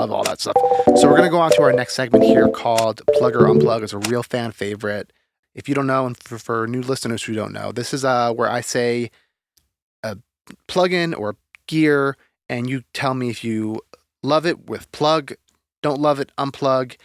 love all that stuff. So we're going to go on to our next segment here called Plug or Unplug. It's a real fan favorite. If you don't know, and for new listeners who don't know, this is where I say a plugin or gear, and you tell me if you love it with plug, don't love it, unplug,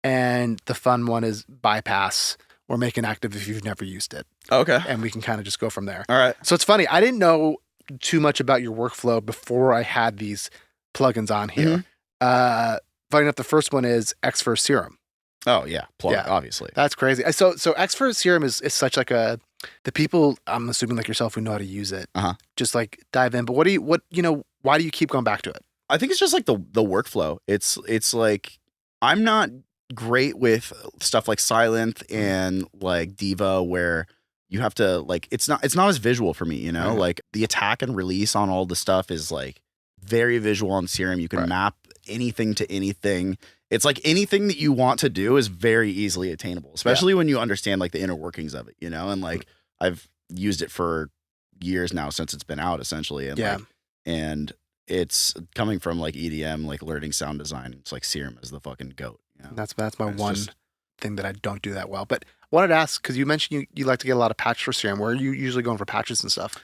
and the fun one is bypass or make inactive if you've never used it. Okay. And we can kind of just go from there. All right. So it's funny. I didn't know too much about your workflow before I had these plugins on here. Funny enough, the first one is X-First Serum. Oh yeah, plug, obviously. That's crazy. So X-First Serum is such like the people, I'm assuming like yourself, who know how to use it, just like dive in. But why do you keep going back to it? I think it's just like the workflow. It's like, I'm not great with stuff like Silent and like Diva, where you have to like, it's not as visual for me, you know, like the attack and release on all the stuff is like very visual on Serum. You can map anything to anything. It's like anything that you want to do is very easily attainable, especially when you understand like the inner workings of it, you know? And like, I've used it for years now since it's been out essentially. And and it's coming from like EDM, like learning sound design. It's like Serum is the fucking GOAT. You know? That's my one thing that I don't do that well. But I wanted to ask, because you mentioned you like to get a lot of patches for Serum. Where are you usually going for patches and stuff?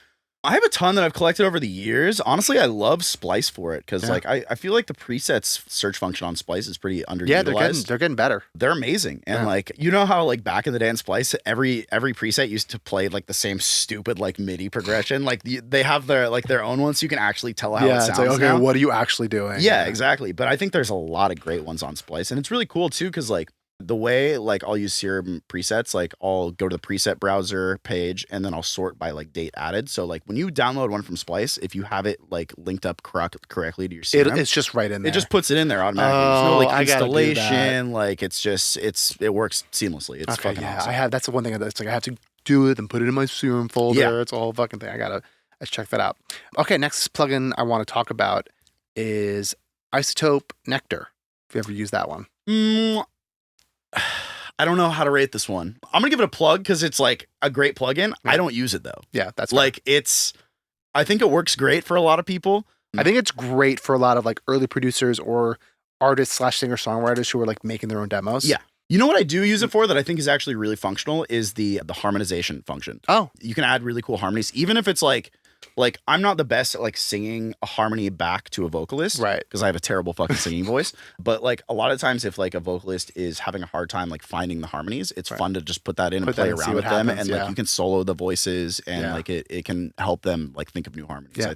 I have a ton that I've collected over the years. Honestly, I love Splice for it because like I feel like the presets search function on Splice is pretty underutilized. Yeah, they're getting better. They're amazing. And like, you know how like back in the day in Splice, every preset used to play like the same stupid like MIDI progression. Like they have their own ones so you can actually tell how it sounds. It's like, okay, what are you actually doing? Yeah, exactly. But I think there's a lot of great ones on Splice. And it's really cool too, because like the way like I'll use Serum presets, like I'll go to the preset browser page and then I'll sort by like date added. So like when you download one from Splice, if you have it like linked up correctly to your Serum, it's just right in there. It just puts it in there automatically. There's no like installation. Like it works seamlessly. It's fucking awesome. That's the one thing that's like I have to do it and put it in my Serum folder. Yeah. It's a whole fucking thing. Let's check that out. Okay, next plugin I want to talk about is Isotope Nectar. If you ever used that one. I don't know how to rate this one. I'm gonna give it a plug because it's like a great plugin. I don't use it though. Yeah, that's like I think it works great for a lot of people. I think it's great for a lot of like early producers or artists / singer-songwriters who are like making their own demos. Yeah. You know what I do use it for that I think is actually really functional is the harmonization function. Oh. You can add really cool harmonies, even if it's like I'm not the best at like singing a harmony back to a vocalist. Right. Because I have a terrible fucking singing voice. But like a lot of times if like a vocalist is having a hard time like finding the harmonies, it's fun to just put that in and play around with them. And like you can solo the voices and like it can help them like think of new harmonies. Yeah.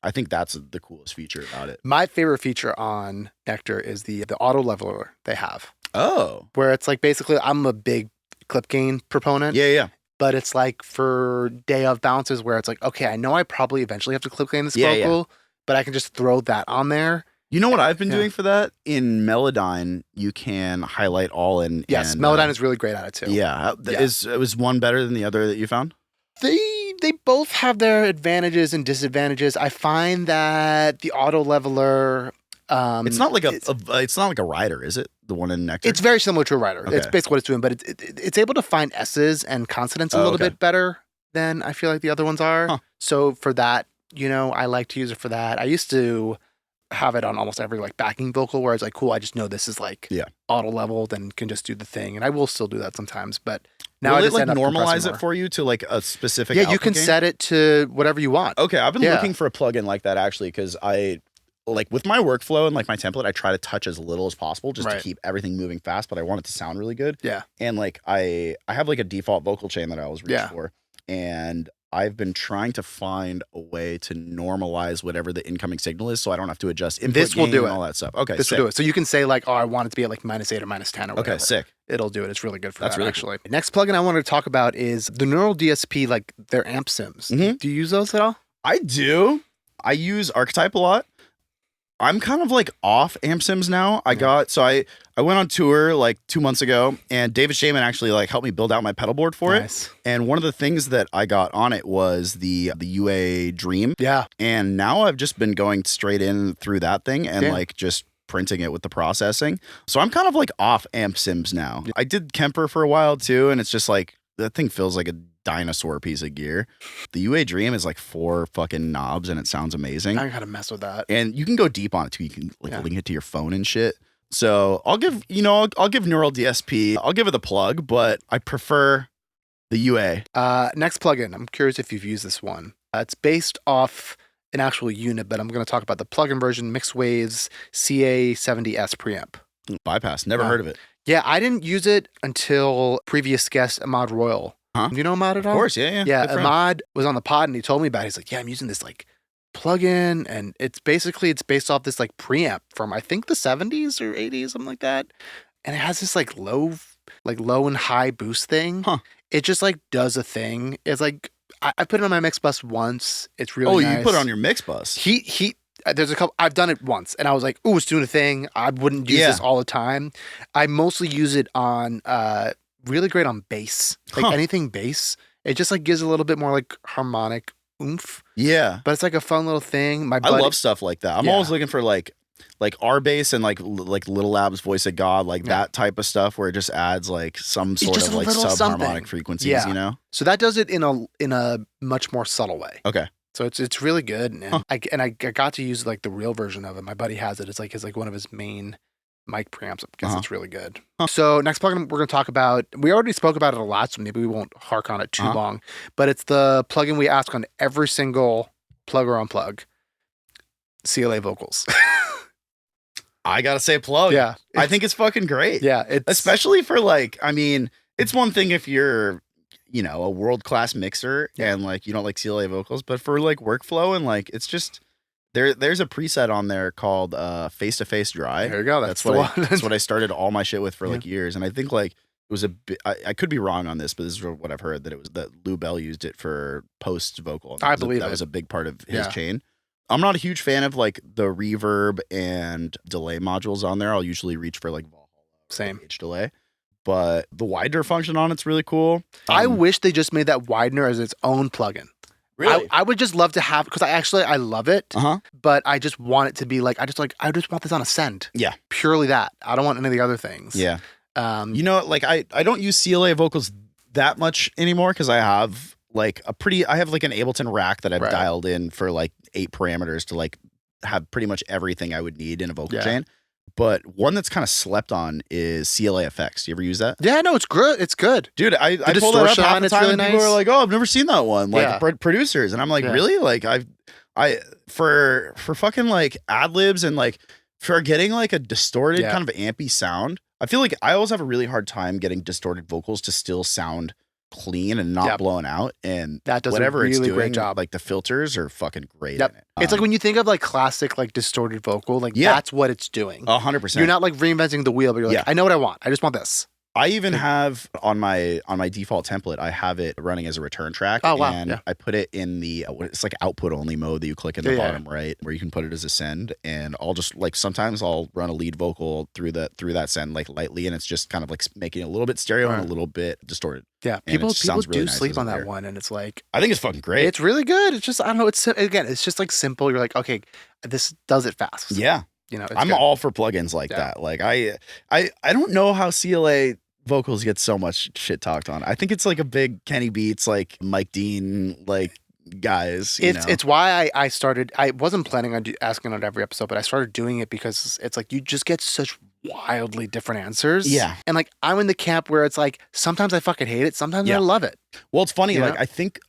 I think that's the coolest feature about it. My favorite feature on Nectar is the auto leveler they have. Oh. Where it's like basically I'm a big clip gain proponent. Yeah. But it's like for day of bounces where it's like, okay, I know I probably eventually have to clip gain this vocal, but I can just throw that on there. You know what I've been doing for that? In Melodyne, you can highlight all in. Yes, Melodyne is really great at it too. Yeah. Was one better than the other that you found? They both have their advantages and disadvantages. I find that the auto leveler... it's not like a rider, is it? The one in Nectar? It's very similar to a rider. Okay. It's basically what it's doing, but it's able to find S's and consonants a little bit better than I feel like the other ones are. Huh. So for that, I like to use it for that. I used to have it on almost every like backing vocal where it's like, cool, I just know this is like auto leveled and can just do the thing. And I will still do that sometimes, but now I just like normalize it for you to like a specific output you can gain? Set it to whatever you want. Okay, I've been looking for a plugin like that actually because like with my workflow and like my template, I try to touch as little as possible just to keep everything moving fast, but I want it to sound really good. Yeah. And like I have like a default vocal chain that I always reach for. And I've been trying to find a way to normalize whatever the incoming signal is so I don't have to adjust input gain and all that stuff. Okay. This will do it. So you can say like, oh, I want it to be at like -8 or -10 or whatever. Okay, sick. It'll do it. It's really good for that really actually. Cool. Next plugin I wanted to talk about is the Neural DSP, like their amp sims. Do you use those at all? I do. I use Archetype a lot. I'm kind of like off amp sims now. I went on tour like 2 months ago and David Shaman actually like helped me build out my pedal board for it. And one of the things that I got on it was the UA Dream. Yeah. And now I've just been going straight in through that thing and like just printing it with the processing. So I'm kind of like off amp sims now. I did Kemper for a while too. And it's just like, that thing feels like a dinosaur piece of gear. The UA Dream is like 4 fucking knobs and it sounds amazing. I gotta mess with that. And you can go deep on it too. You can like link it to your phone and shit. So I'll give Neural DSP. I'll give it the plug, but I prefer the UA. Next plugin. I'm curious if you've used this one. It's based off an actual unit, but I'm going to talk about the plugin version, Mixwave's CA70S preamp. Bypass. Never heard of it. Yeah, I didn't use it until previous guest Ahmad Royal. Huh? You know Ahmad at all? Of course, yeah. Yeah, Ahmad was on the pod and he told me about it. He's like, yeah, I'm using this like plugin, and it's based off this like preamp from I think the 70s or 80s, something like that. And it has this like low and high boost thing. Huh. It just like does a thing. It's like I put it on my mix bus once. It's really nice. You put it on your mix bus. There's a couple. I've done it once, and I was like, "Ooh, it's doing a thing." I wouldn't use this all the time. I mostly use it on really great on bass, like anything bass. It just like gives a little bit more like harmonic oomph. Yeah, but it's like a fun little thing. I love stuff like that. I'm always looking for like R bass and like Little Lab's Voice of God, like that type of stuff where it just adds like some sort of like sub-harmonic frequencies, you know? So that does it in a much more subtle way. Okay. So it's really good, and I got to use like the real version of it. My buddy has it. It's like one of his main mic preamps because it's really good. So next plugin we're going to talk about, we already spoke about it a lot, so maybe we won't hark on it too long, but it's the plugin we ask on every single plug or unplug, CLA vocals. I gotta say plug. Yeah. I think it's fucking great. Yeah. Especially for like, I mean, it's one thing if you're, you know, a world-class mixer and like, you don't like CLA vocals, but for like workflow and like, it's just, there's a preset on there called face-to-face dry. There you go. That's what I started all my shit with for like years. And I think like, it was a bit, I could be wrong on this, but this is what I've heard, that it was that Lou Bell used it for post vocal. I believe that was a big part of his chain. I'm not a huge fan of like the reverb and delay modules on there. I'll usually reach for like same H delay, but the widener function on it's really cool. I wish they just made that widener as its own plugin. Really? I would just love to have, because I love it, but I just want it to be like, I just want this on a send. Yeah. Purely that. I don't want any of the other things. Yeah. You know, like I don't use CLA vocals that much anymore because I have like I have like an Ableton rack that I've dialed in for like 8 parameters to like have pretty much everything I would need in a vocal chain. But one that's kind of slept on is CLA Effects. You ever use that? Yeah, no, it's good. It's good. Dude, I pulled that up half the time and people are like, oh, I've never seen that one. Like producers. And I'm like, really? Like I for fucking like ad libs and like for getting like a distorted kind of ampy sound, I feel like I always have a really hard time getting distorted vocals to still sound clean and not blown out, and that does whatever a really it's doing, great job. like the filters are fucking great in it. It's like when you think of like classic like distorted vocal, like that's what it's doing. 100%. You're not like reinventing the wheel, but you're like, I know what I want. I just want this. I even have on my default template, I have it running as a return track. Oh, wow. And I put it in the, it's like output only mode that you click in the bottom right, where you can put it as a send. And I'll just like, sometimes I'll run a lead vocal through that send like lightly. And it's just kind of like making it a little bit stereo and a little bit distorted. Yeah. And people really do nice sleep on that one. And it's like, I think it's fucking great. It's really good. It's just, I don't know. It's just like simple. You're like, okay, this does it fast. Yeah. You know, I'm all for plugins like that. Like I don't know how CLA vocals get so much shit talked on. I think it's like a big Kenny Beats, like Mike Dean, like guys. It's why I started. I wasn't planning on asking on every episode, but I started doing it because it's like you just get such wildly different answers. Yeah, and like I'm in the camp where it's like sometimes I fucking hate it, sometimes I love it. Well, it's funny. Like I think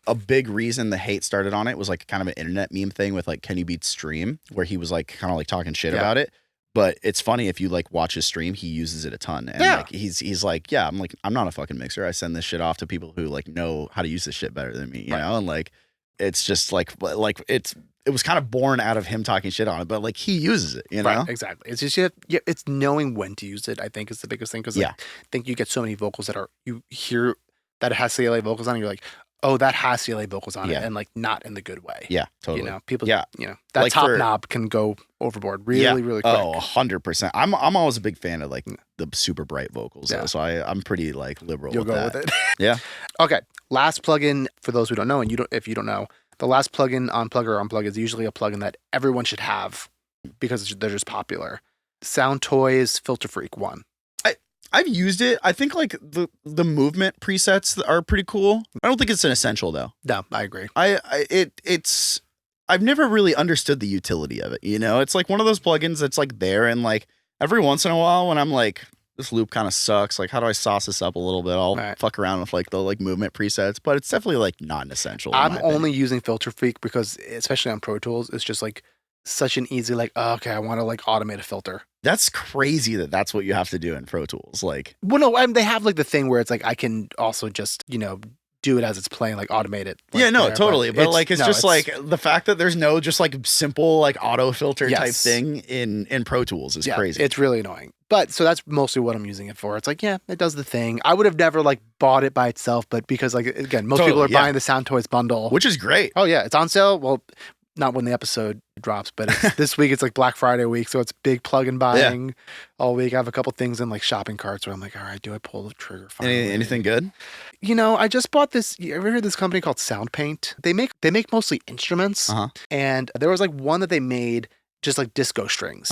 a big reason the hate started on it was like kind of an internet meme thing with like Kenny Beats stream, where he was like kind of like talking shit about it. But it's funny, if you like watch his stream, he uses it a ton. And like he's like, I'm not a fucking mixer. I send this shit off to people who like know how to use this shit better than me, you know? And like it's just like it was kind of born out of him talking shit on it, but like he uses it, you know? Right, exactly. It's just it's knowing when to use it, I think, is the biggest thing. Because I think you get so many vocals that you hear that it has CLA vocals on it, you're like, oh, that has CLA vocals on it, and like not in the good way. Yeah, totally. You know, people, you know, that like top knob can go overboard really quick. Oh, 100%. I'm always a big fan of like the super bright vocals. Yeah. So I'm pretty like liberal with that. You'll go with it. Yeah. Okay. Last plugin, for those who don't know, and if you don't know, the last plugin on Plug or Unplug is usually a plugin that everyone should have because they're just popular. Sound Toys Filter Freak 1. I've used it. I think like the movement presets are pretty cool. I don't think it's an essential though. No, I agree. It's I've never really understood the utility of it. You know, it's like one of those plugins that's like there, and like every once in a while when I'm like, this loop kind of sucks. Like, how do I sauce this up a little bit? I'll fuck around with like the like movement presets, but it's definitely like not an essential. I'm only using Filter Freak because, especially on Pro Tools, it's just like such an easy like, oh, okay, I want to like automate a filter. That's crazy that that's what you have to do in Pro Tools. Like, well, no, they have like the thing where it's like I can also just, you know, do it as it's playing, like automate it. Like, yeah, no, there, totally. But like, it's just it's, like the fact that there's no just like simple like auto filter type thing in Pro Tools is crazy. It's really annoying. But so that's mostly what I'm using it for. It's like, yeah, it does the thing. I would have never like bought it by itself, but because like, again, most people are buying the Sound Toys bundle, which is great. Oh yeah, it's on sale. Well, not when the episode drops, but this week it's like Black Friday week, so it's big plug-in buying all week. I have a couple things in like shopping carts where I'm like, all right, do I pull the trigger finally? Anything good? You know, I just bought this. You ever heard of this company called Soundpaint? They make mostly instruments, and there was like one that they made just like disco strings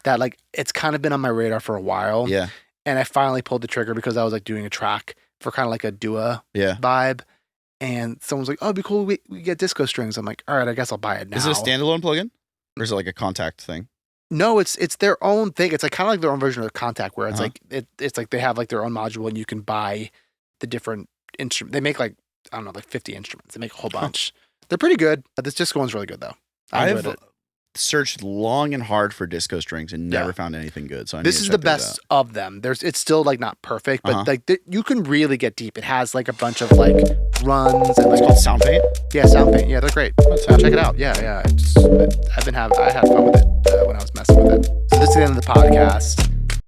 that like it's kind of been on my radar for a while. Yeah, and I finally pulled the trigger because I was like doing a track for kind of like a Dua vibe. And someone's like, oh, it'd be cool. We get disco strings. I'm like, all right, I guess I'll buy it now. Is it a standalone plugin? Or is it like a Contact thing? No, it's their own thing. It's like kind of like their own version of Contact where it's like, it's like they have like their own module and you can buy the different instruments. They make like, I don't know, like 50 instruments. They make a whole bunch. They're pretty good. This disco one's really good though. I've searched long and hard for disco strings and never found anything good. So this is the best of them. It's still like not perfect, but like you can really get deep. It has like a bunch of like runs and like, it's called Soundpaint. Yeah, Soundpaint. Yeah, they're great. Check it out. Yeah. I had fun with it when I was messing with it. So this is the end of the podcast.